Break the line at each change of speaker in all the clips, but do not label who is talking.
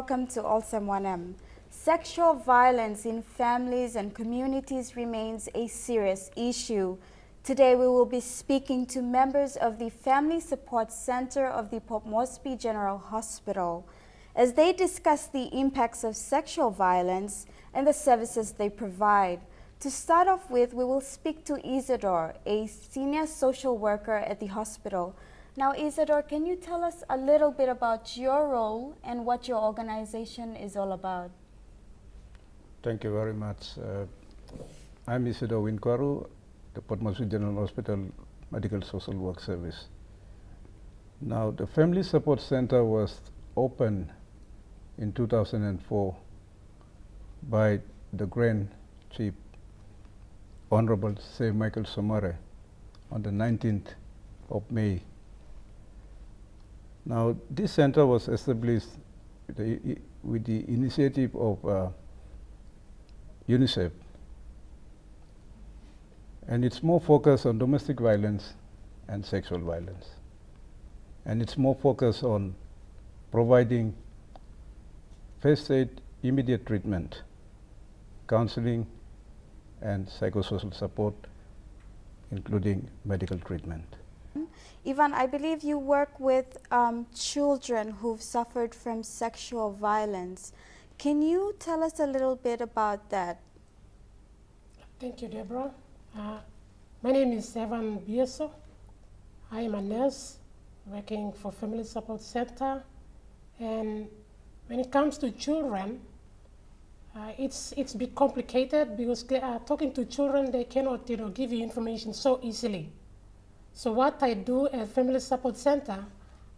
welcome to Olsem Wanem. Sexual violence in families and communities remains a serious issue. Today we will be speaking to members of the Family Support Center of the Port Moresby General Hospital as they discuss the impacts of sexual violence and the services they provide. To start off with, we will speak to Isidore, a senior social worker at the hospital. Now, Isidore, can you tell us a little bit about your role and what your organization is all about?
Thank you very much. I'm Isidore Winkwaru, the Port Moresby General Hospital Medical Social Work Service. Now, the Family Support Center was opened in 2004 by the Grand Chief Honorable Sir Michael Somare on the 19th of May. Now, this center was established with the initiative of UNICEF, and it's more focused on domestic violence and sexual violence. And it's more focused on providing first aid, immediate treatment, counseling, and psychosocial support, including medical treatment.
Ivan, I believe you work with children who've suffered from sexual violence. Can you tell us a little bit about that?
Thank you, Deborah. My name is Evan Bieso. I am a nurse working for Family Support Center. And when it comes to children, it's a bit complicated because talking to children, they cannot give you information so easily. So what I do at Family Support Center,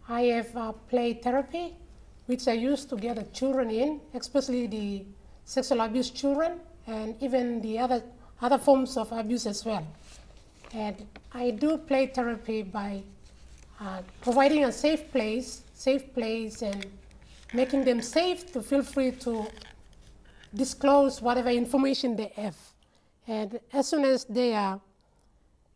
I have play therapy, which I use to get the children in, especially the sexual abuse children, and even the other forms of abuse as well. And I do play therapy by providing a safe place, and making them safe to feel free to disclose whatever information they have. And as soon as they are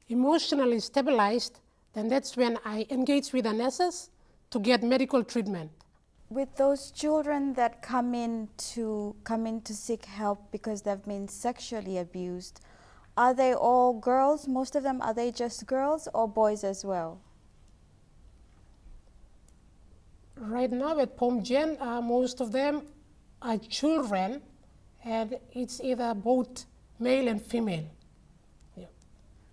emotionally stabilized, then that's when I engage with the nurses to get medical treatment.
With those children that come in to seek help because they've been sexually abused, are they all girls? Most of them, are they just girls or boys as well?
Right now at POMGEN, most of them are children, and it's either both male and female. Yeah.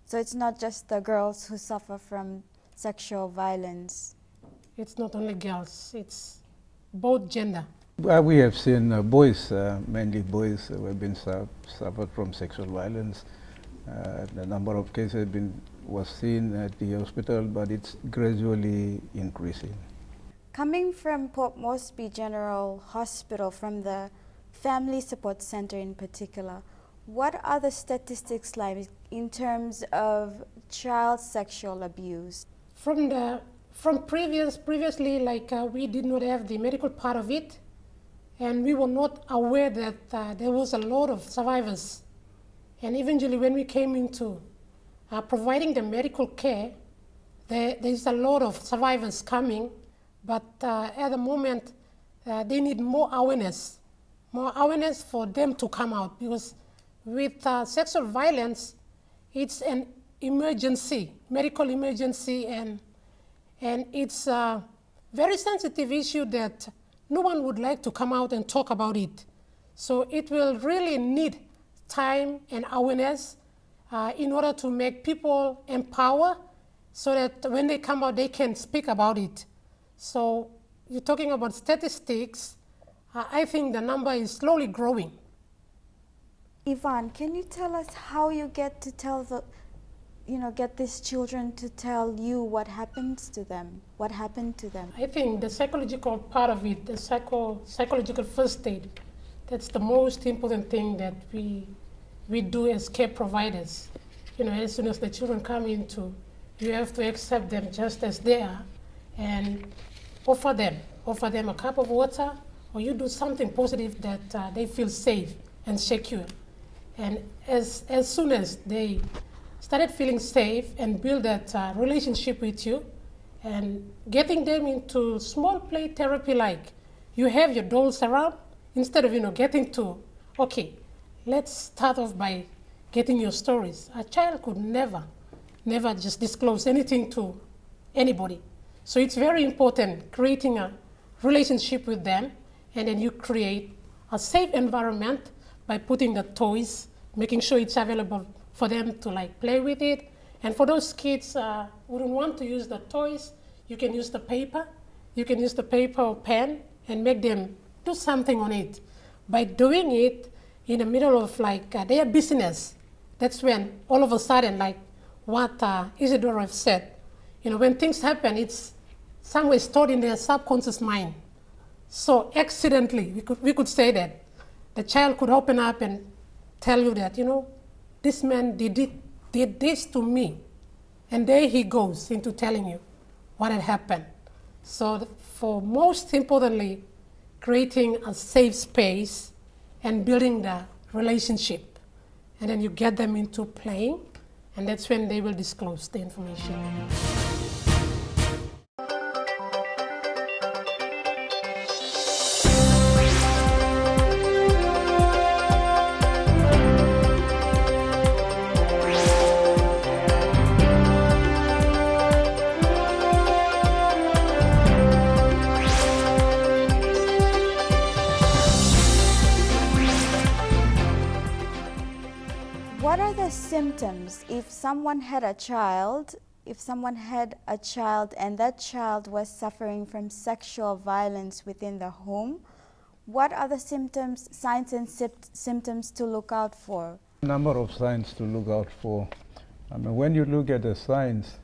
So it's not just the girls who suffer from sexual violence?
It's not only girls, it's both gender.
We have seen boys, mainly boys, who have been suffered from sexual violence. The number of cases was seen at the hospital, but it's gradually increasing.
Coming from Port Moresby General Hospital, from the Family Support Center in particular, what are the statistics like in terms of child sexual abuse?
From previously, like we did not have the medical part of it, and we were not aware that there was a lot of survivors. And eventually when we came into providing the medical care, there's a lot of survivors coming, but at the moment they need more awareness for them to come out, because with sexual violence, it's an emergency, medical emergency, and it's a very sensitive issue that no one would like to come out and talk about it. So it will really need time and awareness in order to make people empower so that when they come out, they can speak about it. So you're talking about statistics. I think the number is slowly growing.
Ivan, can you tell us how you get to tell get these children to tell you what happens to them, what happened to them?
I think the psychological part of it, the psychological first aid, that's the most important thing that we do as care providers. As soon as the children come into, you have to accept them just as they are and offer them a cup of water, or you do something positive that they feel safe and secure. And as soon as they started feeling safe and build that relationship with you, and getting them into small play therapy like you have your dolls around, instead of getting to, okay, let's start off by getting your stories. A child could never just disclose anything to anybody. So it's very important creating a relationship with them, and then you create a safe environment by putting the toys, making sure it's available for them to like play with it. And for those kids who don't want to use the toys, you can use the paper. You can use the paper or pen and make them do something on it. By doing it in the middle of like their business, that's when all of a sudden, like what Isidore have said, when things happen, it's somewhere stored in their subconscious mind. So accidentally, we could say that the child could open up and tell you that, this man did this to me. And there he goes into telling you what had happened. So for most importantly, creating a safe space and building the relationship. And then you get them into playing, and that's when they will disclose the information.
What are the symptoms if someone had a child, and that child was suffering from sexual violence within the home? What are the symptoms, signs and symptoms to look out for?
A number of signs to look out for. When you look at the signs,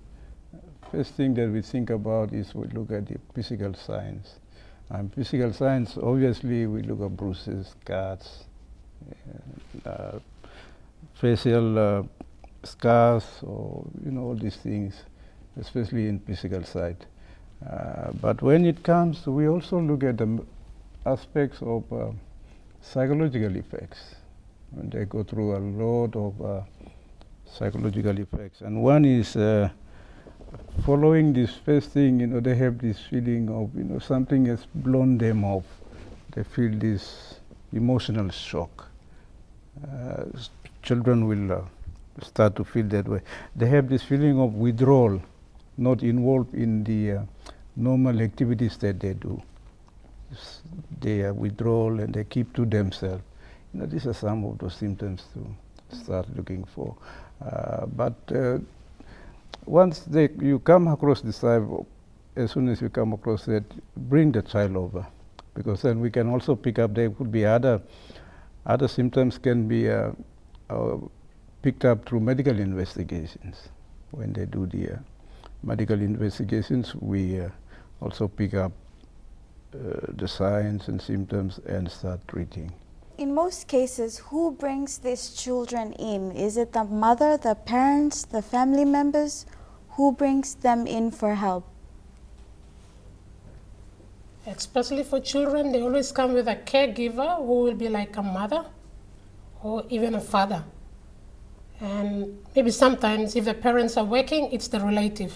first thing that we think about is we look at the physical signs. Physical signs, obviously, we look at bruises, cuts, facial scars, or all these things, especially in physical side. But when it comes, we also look at the aspects of psychological effects. When they go through a lot of psychological effects, and one is following this first thing. They have this feeling of something has blown them off. They feel this emotional shock. Children will start to feel that way. They have this feeling of withdrawal, not involved in the normal activities that they do. They are withdrawal and they keep to themselves. These are some of those symptoms to start looking for. But once you come across this type, as soon as you come across that, bring the child over, because then we can also pick up. There could be other symptoms can be picked up through medical investigations. When they do the medical investigations, we also pick up the signs and symptoms and start treating.
In most cases, who brings these children in? Is it the mother, the parents, the family members? Who brings them in for help?
Especially for children, they always come with a caregiver who will be like a mother or even a father. And maybe sometimes if the parents are working, it's the relative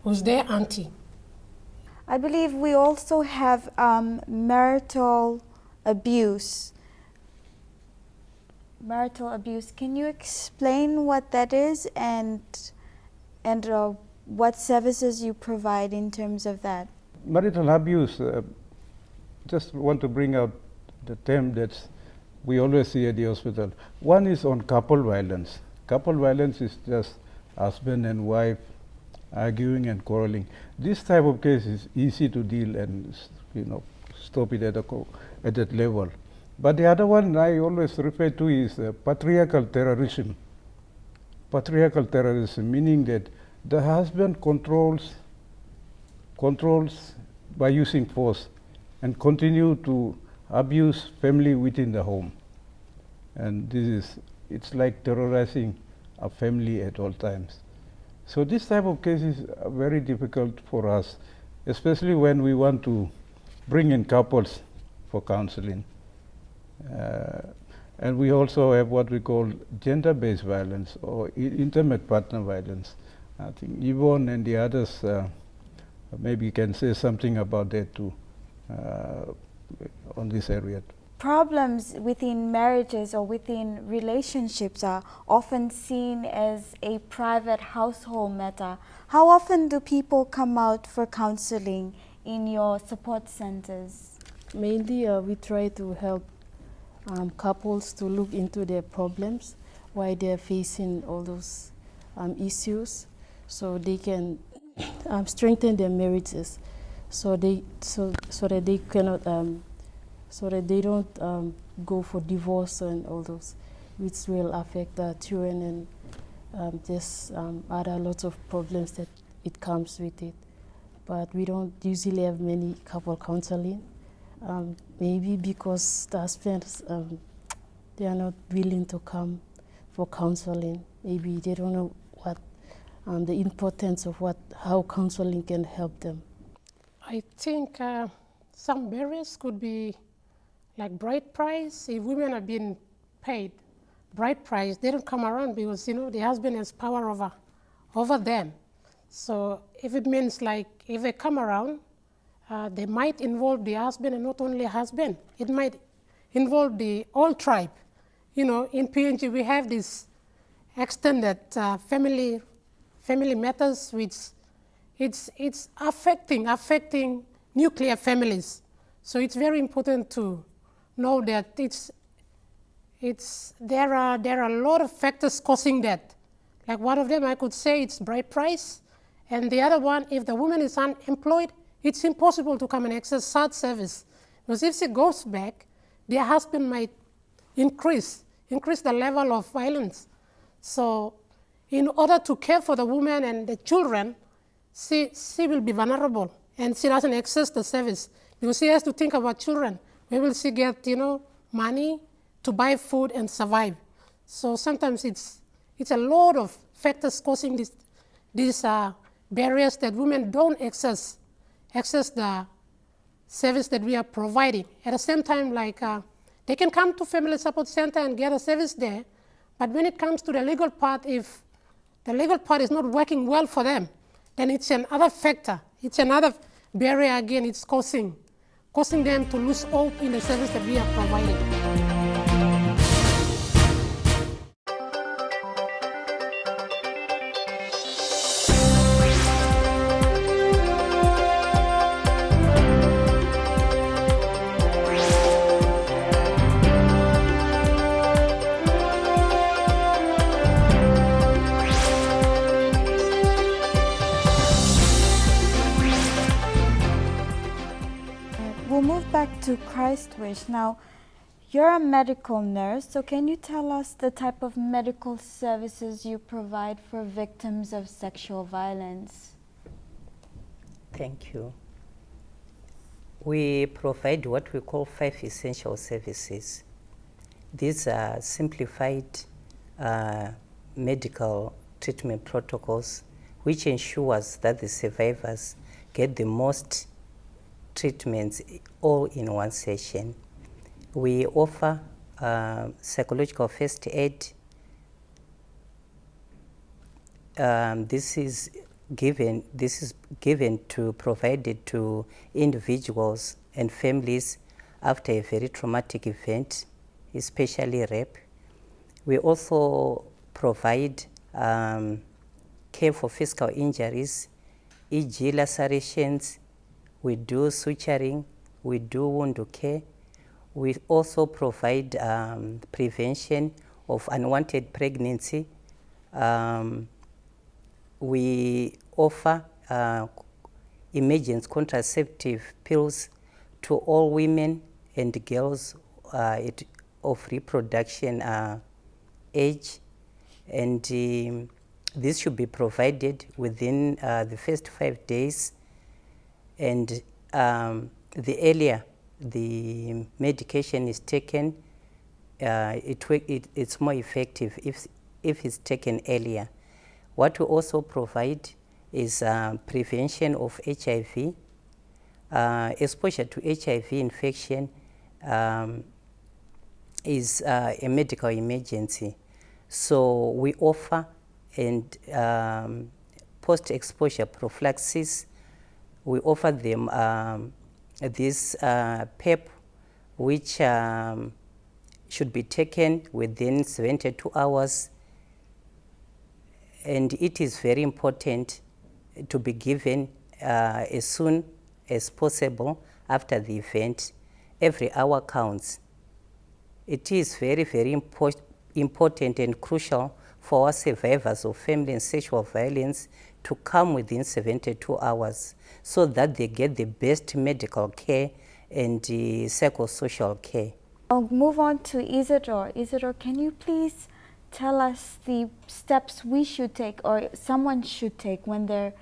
who's their auntie.
I believe we also have marital abuse. Marital abuse. Can you explain what that is and what services you provide in terms of that?
Marital abuse, just want to bring out the term that we always see at the hospital. One is on couple violence. Couple violence is just husband and wife arguing and quarreling. This type of case is easy to deal and stop it at that level. But the other one I always refer to is patriarchal terrorism. Patriarchal terrorism, meaning that the husband controls by using force and continue to abuse family within the home. And it's like terrorizing a family at all times. So this type of cases are very difficult for us, especially when we want to bring in couples for counseling. And we also have what we call gender-based violence or intimate partner violence. I think Yvonne and the others maybe can say something about that too. on this area.
Problems within marriages or within relationships are often seen as a private household matter. How often do people come out for counseling in your support centers?
Mainly, we try to help couples to look into their problems, why they're facing all those issues, so they can strengthen their marriages, so that they cannot, so that they don't go for divorce and all those, which will affect the children and other lots of problems that it comes with it. But we don't usually have many couple counseling. Maybe because the husbands, they are not willing to come for counseling. Maybe they don't know what the importance of how counseling can help them.
I think some barriers could be like bride price. If women are being paid bride price, they don't come around because the husband has power over them. So if it means like if they come around, they might involve the husband and not only husband. It might involve the whole tribe. In PNG we have this extended family matters, which it's affecting nuclear families. So it's very important to know that there are a lot of factors causing that. Like one of them I could say it's bride price, and the other one, if the woman is unemployed, it's impossible to come and access such service. Because if she goes back, their husband might increase the level of violence. So in order to care for the woman and the children, she will be vulnerable and she doesn't access the service because she has to think about children. Where will she get, money to buy food and survive? So sometimes it's a lot of factors causing these barriers that women don't access the service that we are providing. At the same time, they can come to Family Support Center and get a service there, but when it comes to the legal part, if the legal part is not working well for them, then it's another factor. It's another barrier again. It's causing them to lose hope in the service that we are providing.
We'll move back to Christwish. Now, you're a medical nurse, so can you tell us the type of medical services you provide for victims of sexual violence?
Thank you. We provide what we call 5 essential services. These are simplified medical treatment protocols which ensures that the survivors get the most treatments all in one session. We offer psychological first aid. This is provided to individuals and families after a very traumatic event, especially rape. We also provide care for physical injuries, e.g. lacerations. We do suturing, we do wound care. We also provide prevention of unwanted pregnancy. We offer emergency contraceptive pills to all women and girls of reproduction age, and this should be provided within the first 5 days. And the earlier the medication is taken, it's more effective if it's taken earlier. What we also provide is prevention of HIV. Exposure to HIV infection is a medical emergency. So we offer post-exposure prophylaxis. We offer them this PEP which should be taken within 72 hours. And it is very important to be given as soon as possible after the event. Every hour counts. It is very, very important and crucial for our survivors of family and sexual violence to come within 72 hours so that they get the best medical care and psychosocial care.
I'll move on to Isidore. Isidore, can you please tell us the steps we should take or someone should take when they're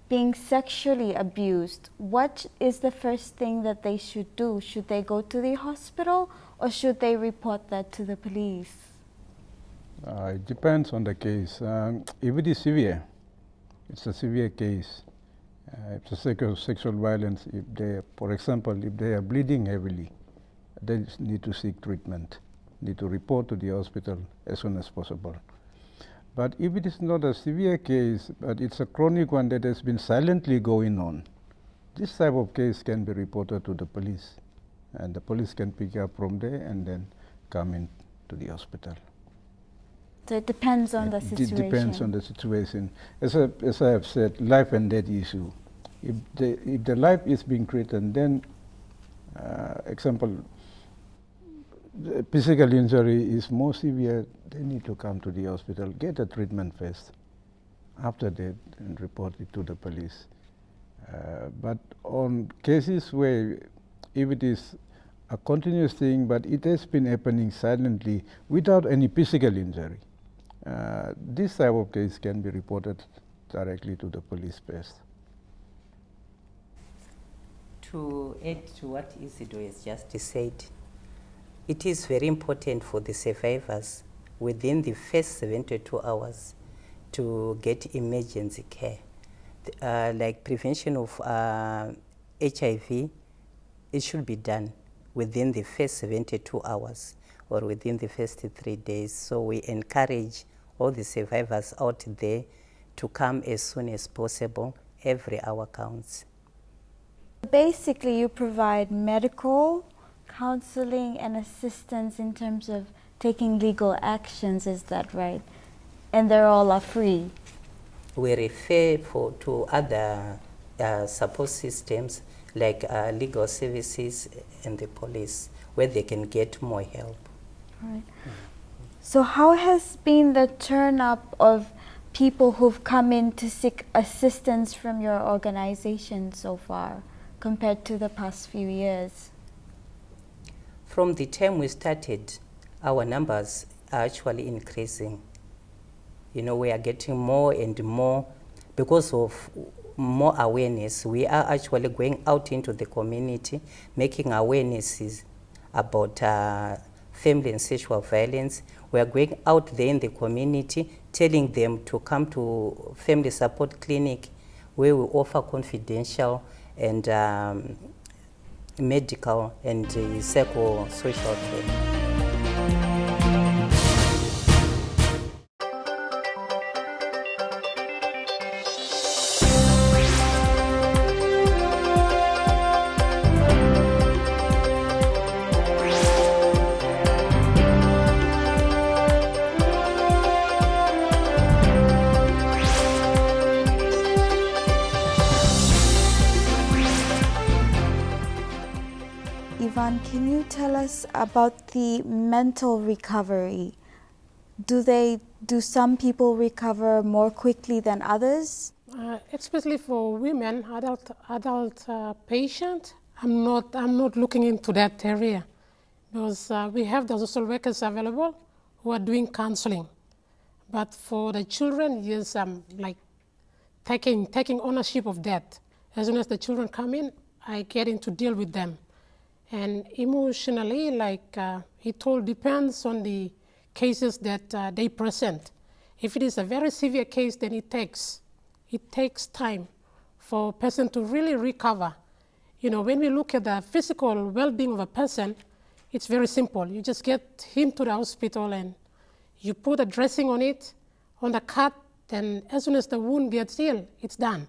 being sexually abused? What is the first thing that they should do? Should they go to the hospital or should they report that to the police?
It depends on the case. If it is severe, it's a severe case. It's a sexual violence. If they, for example, if they are bleeding heavily, they need to seek treatment, need to report to the hospital as soon as possible. But if it is not a severe case, but it's a chronic one that has been silently going on, this type of case can be reported to the police, and the police can pick up from there and then come in to the hospital.
So it depends on the situation.
It depends on the situation. As I have said, life and death issue. If the life is being threatened, then, example, the physical injury is more severe, they need to come to the hospital, get a treatment first. After that, and report it to the police. But on cases where, if it is a continuous thing, but it has been happening silently without any physical injury, this type of case can be reported directly to the police first.
To add to what Isidore has just said, it is very important for the survivors within the first 72 hours to get emergency care. Like prevention of HIV, it should be done within the first 72 hours or within the first 3 days. So we encourage all the survivors out there to come as soon as possible. Every hour counts.
Basically, you provide medical, counseling, and assistance in terms of taking legal actions, is that right? And they're all are free?
We refer to other support systems like legal services and the police, where they can get more help.
All right. So how has been the turn up of people who've come in to seek assistance from your organization so far compared to the past few years?
From the time we started, our numbers are actually increasing. You know, we are getting more and more because of more awareness. We are actually going out into the community, making awarenesses about family and sexual violence. We are going out there in the community, telling them to come to Family Support Clinic, where we offer confidential and medical and psychosocial care.
Can you tell us about the mental recovery? Do some people recover more quickly than others?
Especially for women, adult patients, I'm not looking into that area because we have the social workers available who are doing counseling. But for the children, yes, I'm like taking ownership of that. As soon as the children come in, I get in to deal with them. And emotionally, like it all depends on the cases that they present. If it is a very severe case, then it takes time for a person to really recover. You know, when we look at the physical well-being of a person, it's very simple. You just get him to the hospital and you put a dressing on it, on the cut, and as soon as the wound gets healed, it's done.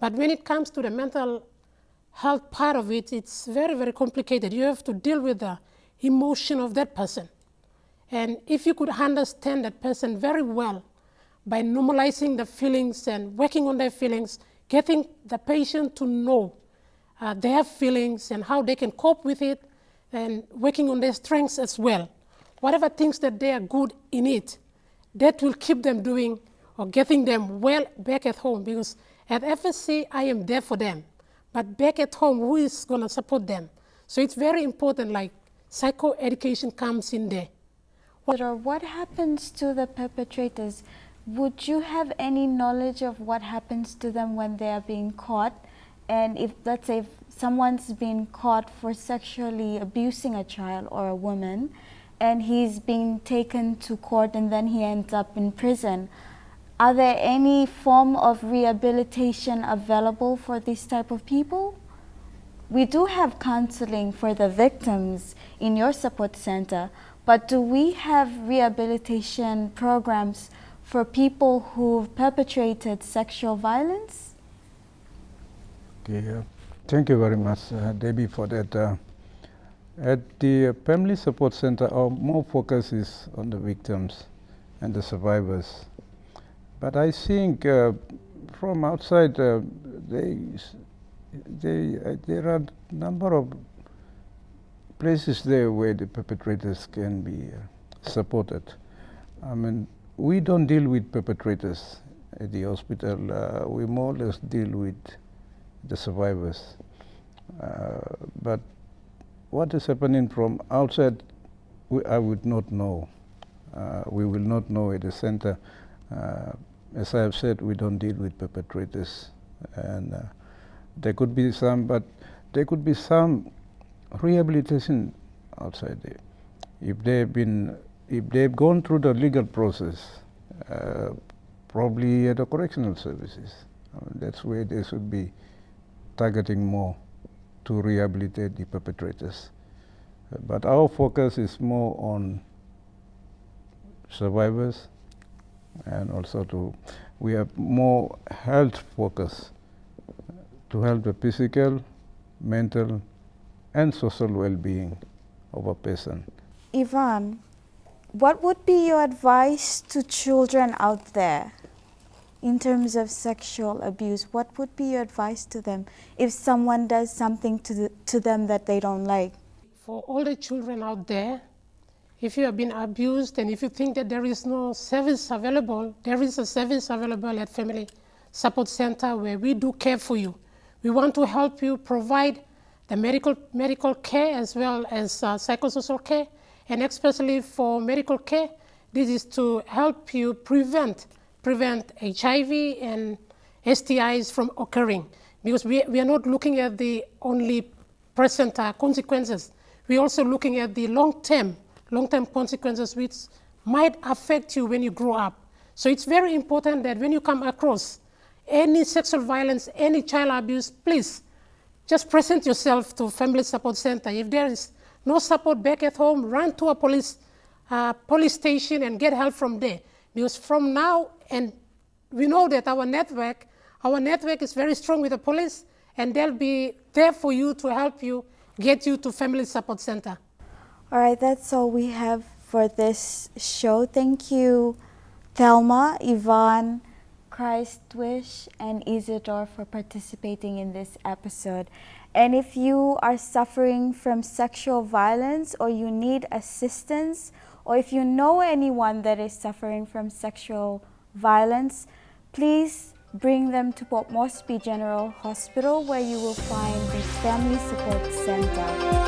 But when it comes to the mental health part of it, it's very, very complicated. You have to deal with the emotion of that person. And if you could understand that person very well by normalizing the feelings and working on their feelings, getting the patient to know their feelings and how they can cope with it, and working on their strengths as well. Whatever things that they are good in it, that will keep them doing or getting them well back at home, because at FSC, I am there for them. But back at home, who is going to support them? So it's very important, like psychoeducation comes in there.
What happens to the perpetrators? Would you have any knowledge of what happens to them when they are being caught? And if, let's say, if someone's been caught for sexually abusing a child or a woman, and he's being taken to court and then he ends up in prison, are there any form of rehabilitation available for these type of people? We do have counseling for the victims in your support center, but do we have rehabilitation programs for people who've perpetrated sexual violence?
Okay, thank you very much, Debbie, for that. At the Family Support Center, our more focus is on the victims and the survivors. But I think from outside, there are a number of places there where the perpetrators can be supported. I mean, we don't deal with perpetrators at the hospital. We more or less deal with the survivors. But what is happening from outside, I would not know. We will not know at the center. As I have said, we don't deal with perpetrators. And there could be some, but there could be some rehabilitation outside there. If they've gone through the legal process, probably at the correctional services. That's where they should be targeting more to rehabilitate the perpetrators. But our focus is more on survivors, and also we have more health focus to help the physical, mental, and social well-being of a person.
Yvonne, what would be your advice to children out there in terms of sexual abuse? What would be your advice to them if someone does something to them that they don't like?
For all the children out there, if you have been abused and if you think that there is no service available, there is a service available at Family Support Center where we do care for you. We want to help you provide the medical care as well as psychosocial care, and especially for medical care, this is to help you prevent HIV and STIs from occurring, because we are not looking at the only present consequences. We're also looking at the long-term consequences which might affect you when you grow up. So it's very important that when you come across any sexual violence, any child abuse, please just present yourself to Family Support Center. If there is no support back at home, run to a police station and get help from there. Because from now, and we know that our network is very strong with the police, and they'll be there for you to help you, get you to Family Support Center.
All right, that's all we have for this show. Thank you, Thelma, Yvonne, Christwish, and Isidore for participating in this episode. And if you are suffering from sexual violence, or you need assistance, or if you know anyone that is suffering from sexual violence, please bring them to Port Moresby General Hospital, where you will find the Family Support Center.